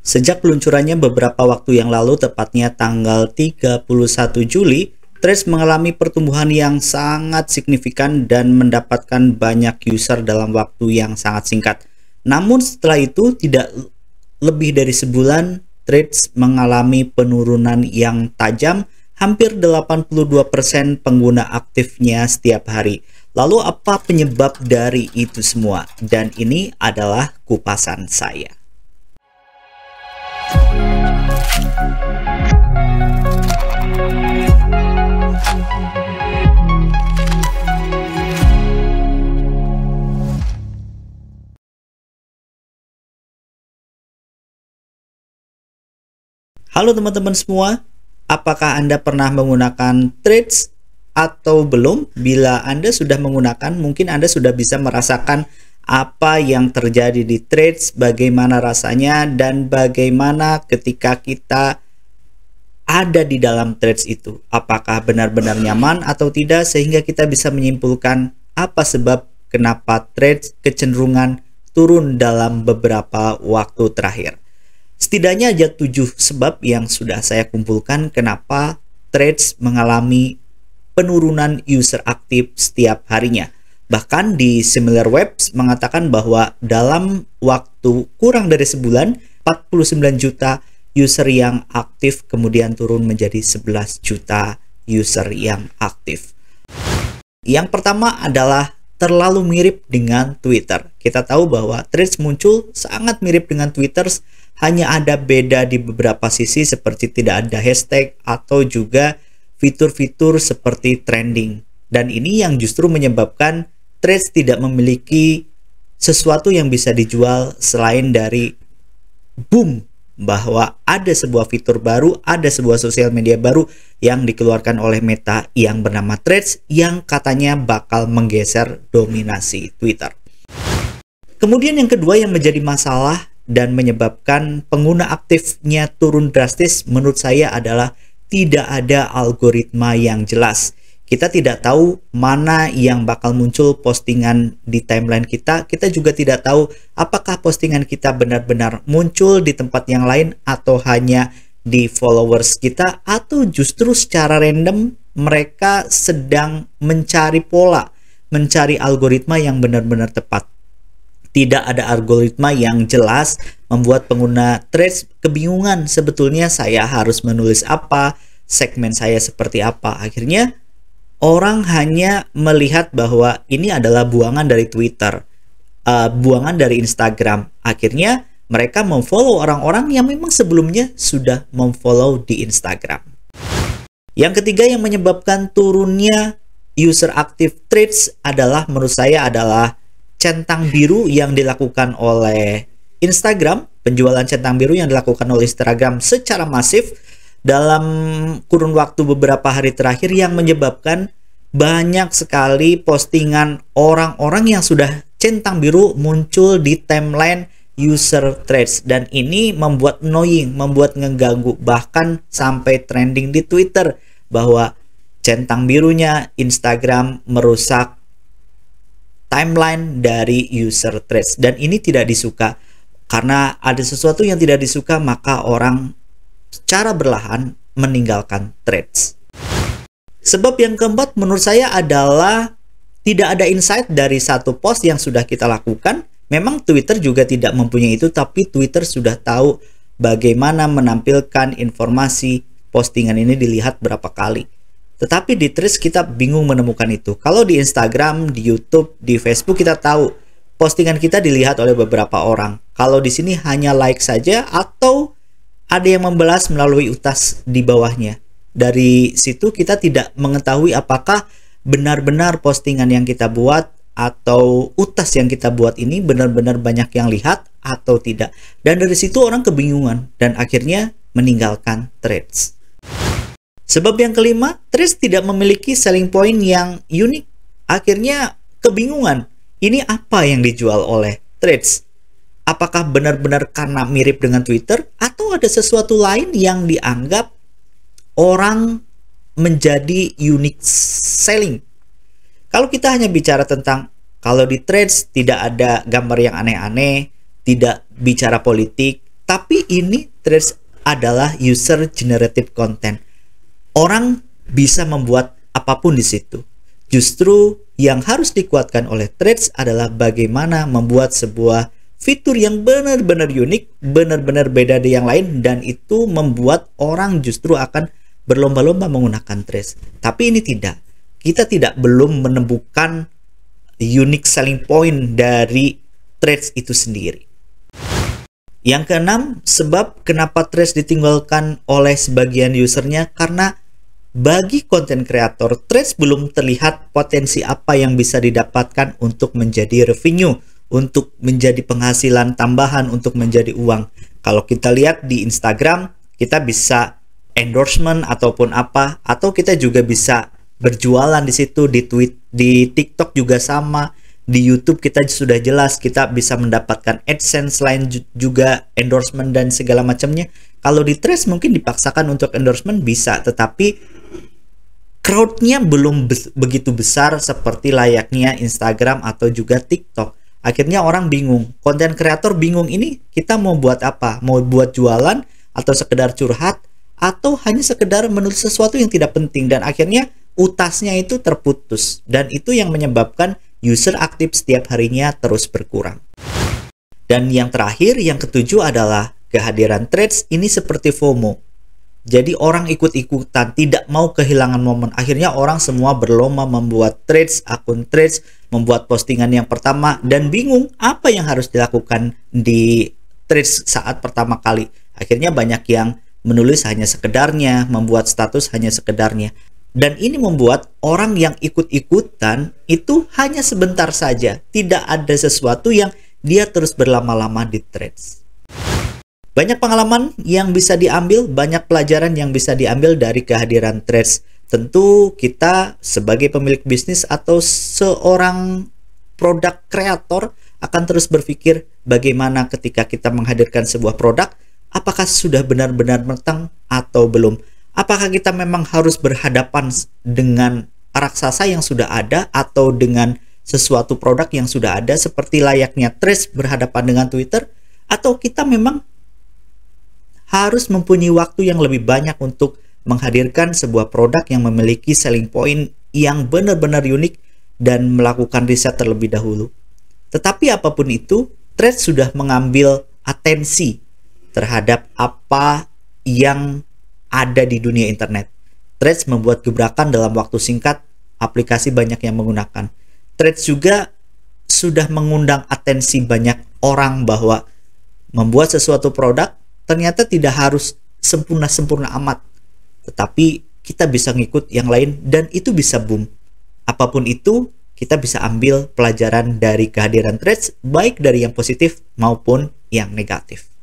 Sejak peluncurannya beberapa waktu yang lalu, tepatnya tanggal 31 Juli, Threads mengalami pertumbuhan yang sangat signifikan dan mendapatkan banyak user dalam waktu yang sangat singkat. Namun setelah itu, tidak lebih dari sebulan, Threads mengalami penurunan yang tajam, hampir 82% pengguna aktifnya setiap hari. Lalu apa penyebab dari itu semua? Dan ini adalah kupasan saya. Halo teman-teman semua, apakah Anda pernah menggunakan Threads atau belum? Bila Anda sudah menggunakan, mungkin Anda sudah bisa merasakan apa yang terjadi di Threads, bagaimana rasanya, dan bagaimana ketika kita ada di dalam Threads itu. Apakah benar-benar nyaman atau tidak, sehingga kita bisa menyimpulkan apa sebab kenapa Threads kecenderungan turun dalam beberapa waktu terakhir. Setidaknya ada 7 sebab yang sudah saya kumpulkan kenapa Threads mengalami penurunan user aktif setiap harinya. Bahkan di SimilarWeb mengatakan bahwa dalam waktu kurang dari sebulan, 49 juta user yang aktif kemudian turun menjadi 11 juta user yang aktif. Yang pertama adalah terlalu mirip dengan Twitter. Kita tahu bahwa Threads muncul sangat mirip dengan Twitter, hanya ada beda di beberapa sisi seperti tidak ada hashtag atau juga fitur-fitur seperti trending. Dan ini yang justru menyebabkan Threads tidak memiliki sesuatu yang bisa dijual selain dari boom, bahwa ada sebuah fitur baru, ada sebuah sosial media baru yang dikeluarkan oleh Meta yang bernama Threads yang katanya bakal menggeser dominasi Twitter. Kemudian yang kedua yang menjadi masalah dan menyebabkan pengguna aktifnya turun drastis menurut saya adalah tidak ada algoritma yang jelas. Kita tidak tahu mana yang bakal muncul postingan di timeline kita. Kita juga tidak tahu apakah postingan kita benar-benar muncul di tempat yang lain atau hanya di followers kita, atau justru secara random mereka sedang mencari pola, mencari algoritma yang benar-benar tepat. Tidak ada algoritma yang jelas membuat pengguna Threads kebingungan, sebetulnya saya harus menulis apa, segmen saya seperti apa. Akhirnya orang hanya melihat bahwa ini adalah buangan dari Twitter, buangan dari Instagram. Akhirnya mereka memfollow orang-orang yang memang sebelumnya sudah memfollow di Instagram. Yang ketiga yang menyebabkan turunnya user aktif Threads adalah, menurut saya, adalah centang biru yang dilakukan oleh Instagram. Penjualan centang biru yang dilakukan oleh Instagram secara masif dalam kurun waktu beberapa hari terakhir yang menyebabkan banyak sekali postingan orang-orang yang sudah centang biru muncul di timeline user Threads, dan ini membuat annoying, membuat ngeganggu, bahkan sampai trending di Twitter bahwa centang birunya Instagram merusak timeline dari user Threads, dan ini tidak disuka. Karena ada sesuatu yang tidak disuka, maka orang secara berlahan meninggalkan Threads. Sebab yang keempat menurut saya adalah tidak ada insight dari satu post yang sudah kita lakukan. Memang Twitter juga tidak mempunyai itu, tapi Twitter sudah tahu bagaimana menampilkan informasi postingan ini dilihat berapa kali. Tetapi di Threads kita bingung menemukan itu. Kalau di Instagram, di YouTube, di Facebook kita tahu postingan kita dilihat oleh beberapa orang. Kalau di sini hanya like saja atau ada yang membalas melalui utas di bawahnya. Dari situ kita tidak mengetahui apakah benar-benar postingan yang kita buat atau utas yang kita buat ini benar-benar banyak yang lihat atau tidak. Dan dari situ orang kebingungan dan akhirnya meninggalkan Threads. Sebab yang kelima, Threads tidak memiliki selling point yang unik. Akhirnya kebingungan, ini apa yang dijual oleh Threads? Apakah benar-benar karena mirip dengan Twitter, atau ada sesuatu lain yang dianggap orang menjadi unique selling? Kalau kita hanya bicara tentang, kalau di Threads tidak ada gambar yang aneh-aneh, tidak bicara politik, Tapi ini Threads adalah user generated content. Orang bisa membuat apapun di situ. Justru yang harus dikuatkan oleh Threads adalah bagaimana membuat sebuah fitur yang benar-benar unik, benar-benar beda dari yang lain, dan itu membuat orang justru akan berlomba-lomba menggunakan Threads. Tapi ini tidak. Kita belum menemukan unique selling point dari Threads itu sendiri. Yang keenam, sebab kenapa Threads ditinggalkan oleh sebagian usernya, karena bagi konten kreator, Threads belum terlihat potensi apa yang bisa didapatkan untuk menjadi revenue, untuk menjadi penghasilan tambahan, untuk menjadi uang. Kalau kita lihat di Instagram, kita bisa endorsement ataupun apa, atau kita juga bisa berjualan di situ, di TikTok juga sama. Di YouTube kita sudah jelas kita bisa mendapatkan AdSense, selain juga endorsement dan segala macamnya. Kalau di Threads mungkin dipaksakan untuk endorsement bisa, tetapi crowd-nya belum begitu besar seperti layaknya Instagram atau juga TikTok. Akhirnya orang bingung, konten kreator bingung, ini kita mau buat apa? Mau buat jualan atau sekedar curhat atau hanya sekedar menulis sesuatu yang tidak penting, dan akhirnya utasnya itu terputus, dan itu yang menyebabkan user aktif setiap harinya terus berkurang. Dan yang terakhir, yang ketujuh adalah kehadiran Threads ini seperti FOMO. Jadi orang ikut-ikutan, tidak mau kehilangan momen. Akhirnya orang semua berlomba membuat Threads, akun Threads, membuat postingan yang pertama, dan bingung apa yang harus dilakukan di Threads saat pertama kali. Akhirnya banyak yang menulis hanya sekedarnya, membuat status hanya sekedarnya. Dan ini membuat orang yang ikut-ikutan itu hanya sebentar saja. Tidak ada sesuatu yang dia terus berlama-lama di Threads. Banyak pengalaman yang bisa diambil, banyak pelajaran yang bisa diambil dari kehadiran Threads. Tentu kita sebagai pemilik bisnis atau seorang produk kreator akan terus berpikir bagaimana ketika kita menghadirkan sebuah produk, apakah sudah benar-benar matang atau belum. Apakah kita memang harus berhadapan dengan raksasa yang sudah ada atau dengan sesuatu produk yang sudah ada seperti layaknya Threads berhadapan dengan Twitter, atau kita memang harus mempunyai waktu yang lebih banyak untuk menghadirkan sebuah produk yang memiliki selling point yang benar-benar unik dan melakukan riset terlebih dahulu. Tetapi apapun itu, Threads sudah mengambil atensi terhadap apa yang ada di dunia internet. Threads membuat gebrakan dalam waktu singkat, aplikasi banyak yang menggunakan. Threads juga sudah mengundang atensi banyak orang bahwa membuat sesuatu produk ternyata tidak harus sempurna-sempurna amat, tetapi kita bisa ngikut yang lain dan itu bisa boom. Apapun itu, kita bisa ambil pelajaran dari kehadiran Threads, baik dari yang positif maupun yang negatif.